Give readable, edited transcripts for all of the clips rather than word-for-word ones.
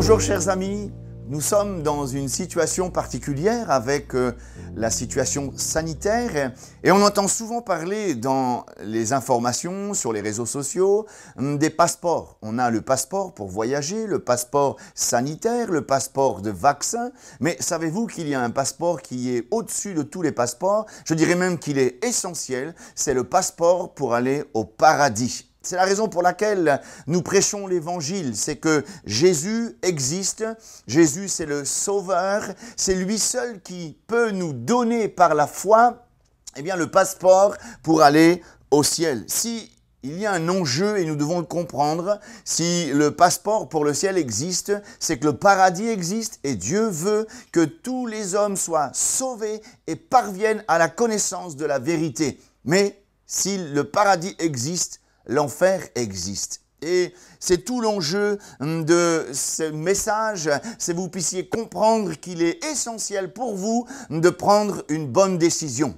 Bonjour chers amis, nous sommes dans une situation particulière avec la situation sanitaire et on entend souvent parler dans les informations, sur les réseaux sociaux, des passeports. On a le passeport pour voyager, le passeport sanitaire, le passeport de vaccin, mais savez-vous qu'il y a un passeport qui est au-dessus de tous les passeports? Je dirais même qu'il est essentiel, c'est le passeport pour aller au paradis. C'est la raison pour laquelle nous prêchons l'évangile, c'est que Jésus existe, Jésus c'est le sauveur, c'est lui seul qui peut nous donner par la foi le passeport pour aller au ciel. Si il y a un enjeu et nous devons le comprendre, si le passeport pour le ciel existe, c'est que le paradis existe et Dieu veut que tous les hommes soient sauvés et parviennent à la connaissance de la vérité. Mais si le paradis existe, l'enfer existe. Et c'est tout l'enjeu de ce message, c'est que vous puissiez comprendre qu'il est essentiel pour vous de prendre une bonne décision.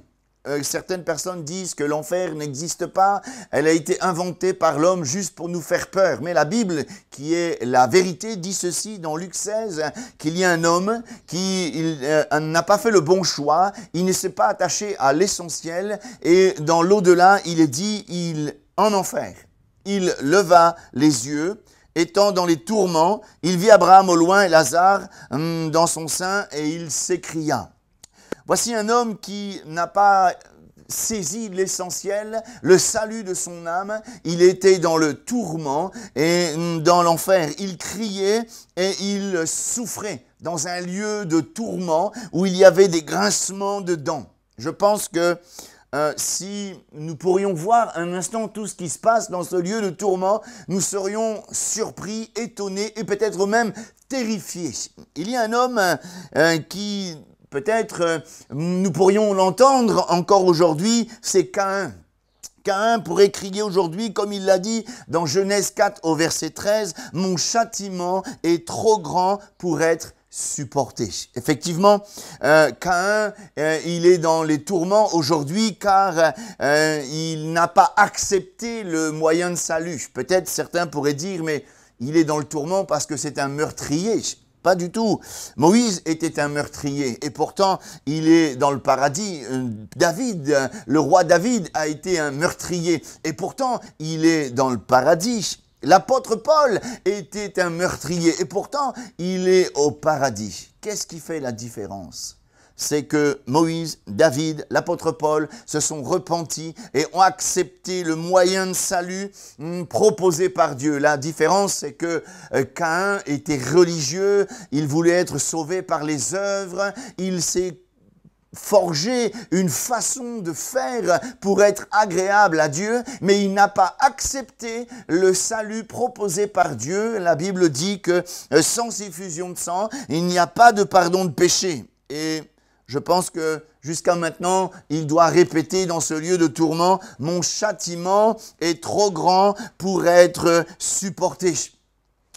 Certaines personnes disent que l'enfer n'existe pas, elle a été inventée par l'homme juste pour nous faire peur. Mais la Bible, qui est la vérité, dit ceci dans Luc 16, qu'il y a un homme qui n'a pas fait le bon choix, il ne s'est pas attaché à l'essentiel et dans l'au-delà, il est dit, en enfer. Il leva les yeux, étant dans les tourments, il vit Abraham au loin et Lazare dans son sein et il s'écria. Voici un homme qui n'a pas saisi l'essentiel, le salut de son âme. Il était dans le tourment et dans l'enfer. Il criait et il souffrait dans un lieu de tourment où il y avait des grincements de dents. Je pense que si nous pourrions voir un instant tout ce qui se passe dans ce lieu de tourment, nous serions surpris, étonnés et peut-être même terrifiés. Il y a un homme qui, peut-être, nous pourrions l'entendre encore aujourd'hui, c'est Caïn. Caïn pourrait crier aujourd'hui, comme il l'a dit dans Genèse 4 au verset 13, « Mon châtiment est trop grand pour être supporté. » Effectivement, Caïn, il est dans les tourments aujourd'hui car il n'a pas accepté le moyen de salut. Peut-être certains pourraient dire, mais il est dans le tourment parce que c'est un meurtrier. Pas du tout. Moïse était un meurtrier et pourtant il est dans le paradis. David, le roi David a été un meurtrier et pourtant il est dans le paradis. L'apôtre Paul était un meurtrier et pourtant il est au paradis. Qu'est-ce qui fait la différence ? C'est que Moïse, David, l'apôtre Paul se sont repentis et ont accepté le moyen de salut proposé par Dieu. La différence, c'est que Caïn était religieux, il voulait être sauvé par les œuvres, il s'est forgé une façon de faire pour être agréable à Dieu, mais il n'a pas accepté le salut proposé par Dieu. La Bible dit que sans effusion de sang, il n'y a pas de pardon de péché. Et je pense que jusqu'à maintenant, il doit répéter dans ce lieu de tourment, « Mon châtiment est trop grand pour être supporté ».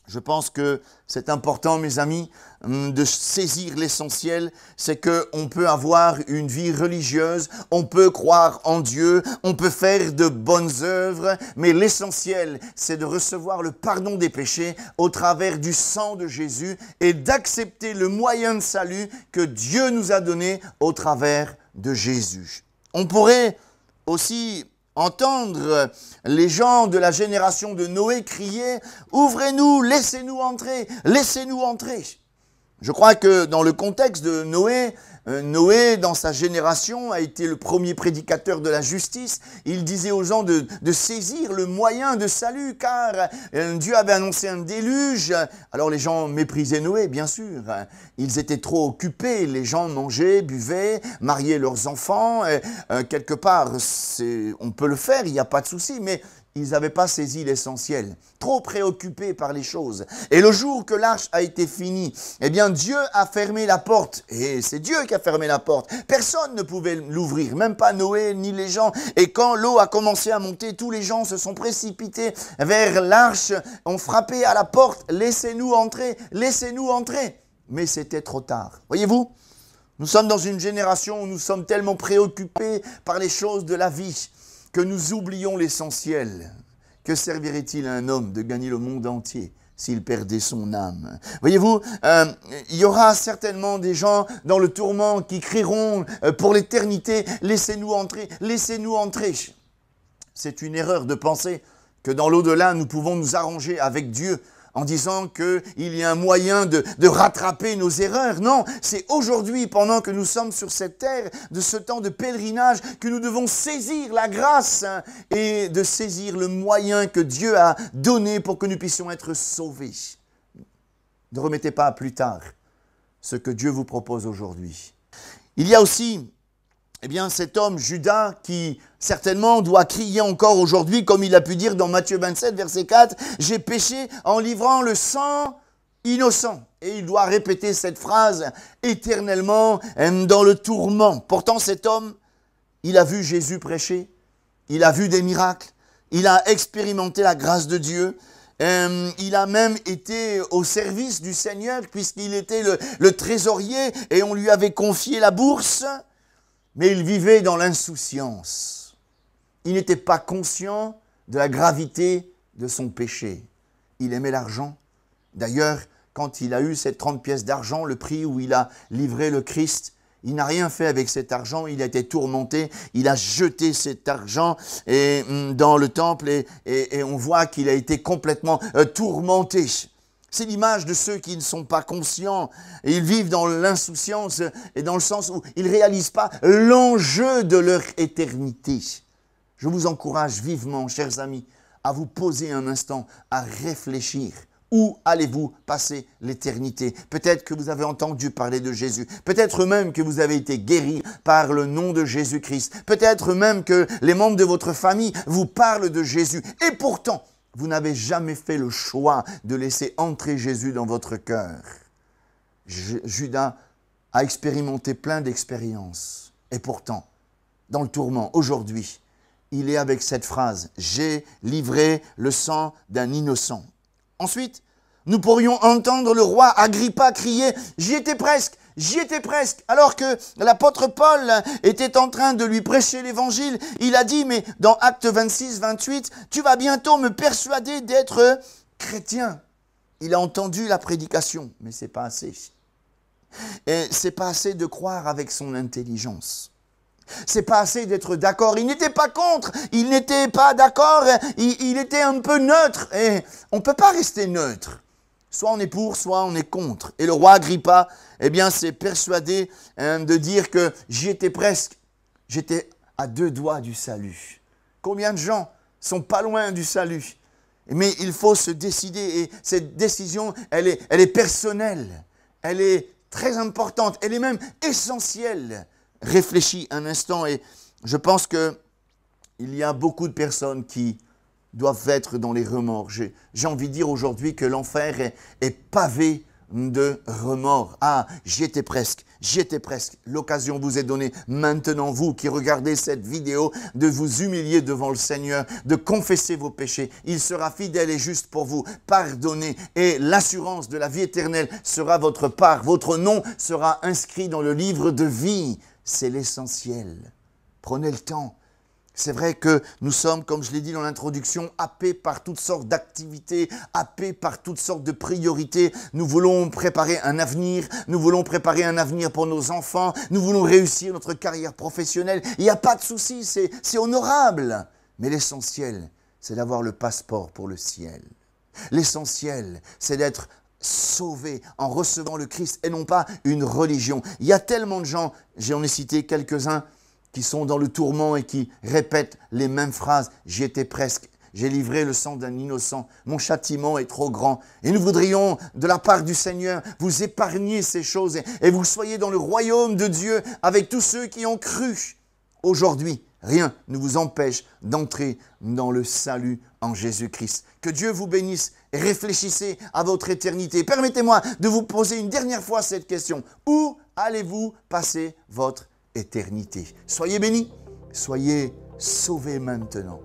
Je pense que c'est important, mes amis, de saisir l'essentiel, c'est qu'on peut avoir une vie religieuse, on peut croire en Dieu, on peut faire de bonnes œuvres, mais l'essentiel, c'est de recevoir le pardon des péchés au travers du sang de Jésus et d'accepter le moyen de salut que Dieu nous a donné au travers de Jésus. On pourrait aussi entendre les gens de la génération de Noé crier « Ouvrez-nous, laissez-nous entrer, laissez-nous entrer ». Je crois que dans le contexte de Noé, Noé, dans sa génération, a été le premier prédicateur de la justice. Il disait aux gens de saisir le moyen de salut, car Dieu avait annoncé un déluge. Alors les gens méprisaient Noé, bien sûr. Ils étaient trop occupés. Les gens mangeaient, buvaient, mariaient leurs enfants. Quelque part, on peut le faire, il n'y a pas de souci, mais ils n'avaient pas saisi l'essentiel, trop préoccupés par les choses. Et le jour que l'arche a été finie, eh bien Dieu a fermé la porte. Et c'est Dieu qui a fermé la porte. Personne ne pouvait l'ouvrir, même pas Noé ni les gens. Et quand l'eau a commencé à monter, tous les gens se sont précipités vers l'arche, ont frappé à la porte, « Laissez-nous entrer, laissez-nous entrer ». Mais c'était trop tard. Voyez-vous ? Nous sommes dans une génération où nous sommes tellement préoccupés par les choses de la vie que nous oublions l'essentiel. Que servirait-il à un homme de gagner le monde entier s'il perdait son âme. Voyez-vous, il y aura certainement des gens dans le tourment qui crieront pour l'éternité, laissez-nous entrer, laissez-nous entrer. C'est une erreur de penser que dans l'au-delà, nous pouvons nous arranger avec Dieu en disant qu'il y a un moyen de rattraper nos erreurs. Non, c'est aujourd'hui, pendant que nous sommes sur cette terre, de ce temps de pèlerinage, que nous devons saisir la grâce et de saisir le moyen que Dieu a donné pour que nous puissions être sauvés. Ne remettez pas à plus tard ce que Dieu vous propose aujourd'hui. Il y a aussi cet homme, Judas, qui certainement doit crier encore aujourd'hui, comme il a pu dire dans Matthieu 27, verset 4, « J'ai péché en livrant le sang innocent. » Et il doit répéter cette phrase éternellement dans le tourment. Pourtant, cet homme, il a vu Jésus prêcher, il a vu des miracles, il a expérimenté la grâce de Dieu. Il a même été au service du Seigneur, puisqu'il était le trésorier et on lui avait confié la bourse. Mais il vivait dans l'insouciance. Il n'était pas conscient de la gravité de son péché. Il aimait l'argent. D'ailleurs, quand il a eu ces 30 pièces d'argent, le prix où il a livré le Christ, il n'a rien fait avec cet argent, il a été tourmenté, il a jeté cet argent dans le temple et on voit qu'il a été complètement tourmenté. C'est l'image de ceux qui ne sont pas conscients et ils vivent dans l'insouciance et dans le sens où ils ne réalisent pas l'enjeu de leur éternité. Je vous encourage vivement, chers amis, à vous poser un instant, à réfléchir. Où allez-vous passer l'éternité? Peut-être que vous avez entendu parler de Jésus. Peut-être même que vous avez été guéri par le nom de Jésus-Christ. Peut-être même que les membres de votre famille vous parlent de Jésus. Et pourtant, vous n'avez jamais fait le choix de laisser entrer Jésus dans votre cœur. Judas a expérimenté plein d'expériences. Et pourtant, dans le tourment, aujourd'hui, il est avec cette phrase « J'ai livré le sang d'un innocent ». Ensuite, nous pourrions entendre le roi Agrippa crier « J'y étais presque ». J'y étais presque, alors que l'apôtre Paul était en train de lui prêcher l'évangile. Il a dit, mais dans Actes 26, 28, « Tu vas bientôt me persuader d'être chrétien. » Il a entendu la prédication, mais ce n'est pas assez. Et ce n'est pas assez de croire avec son intelligence. C'est pas assez d'être d'accord. Il n'était pas contre, il n'était pas d'accord, il était un peu neutre. Et on ne peut pas rester neutre. Soit on est pour, soit on est contre. Et le roi Agrippa, s'est persuadé de dire que j'y étais presque. J'étais à 2 doigts du salut. Combien de gens sont pas loin du salut? Mais il faut se décider. Et cette décision, elle est personnelle. Elle est très importante. Elle est même essentielle. Réfléchis un instant et je pense qu'il y a beaucoup de personnes qui doivent être dans les remords. J'ai envie de dire aujourd'hui que l'enfer est pavé de remords. Ah, j'y étais presque, j'y étais presque. L'occasion vous est donnée maintenant, vous qui regardez cette vidéo, de vous humilier devant le Seigneur, de confesser vos péchés. Il sera fidèle et juste pour vous pardonner et l'assurance de la vie éternelle sera votre part. Votre nom sera inscrit dans le livre de vie. C'est l'essentiel. Prenez le temps. C'est vrai que nous sommes, comme je l'ai dit dans l'introduction, happés par toutes sortes d'activités, happés par toutes sortes de priorités. Nous voulons préparer un avenir, nous voulons préparer un avenir pour nos enfants, nous voulons réussir notre carrière professionnelle. Il n'y a pas de souci, c'est honorable. Mais l'essentiel, c'est d'avoir le passeport pour le ciel. L'essentiel, c'est d'être sauvé en recevant le Christ et non pas une religion. Il y a tellement de gens, j'en ai cité quelques-uns, qui sont dans le tourment et qui répètent les mêmes phrases. J'y étais presque, j'ai livré le sang d'un innocent, mon châtiment est trop grand. Et nous voudrions, de la part du Seigneur, vous épargner ces choses et vous soyez dans le royaume de Dieu avec tous ceux qui ont cru. Aujourd'hui, rien ne vous empêche d'entrer dans le salut en Jésus-Christ. Que Dieu vous bénisse et réfléchissez à votre éternité. Permettez-moi de vous poser une dernière fois cette question. Où allez-vous passer votre éternité? Soyez bénis, soyez sauvés maintenant.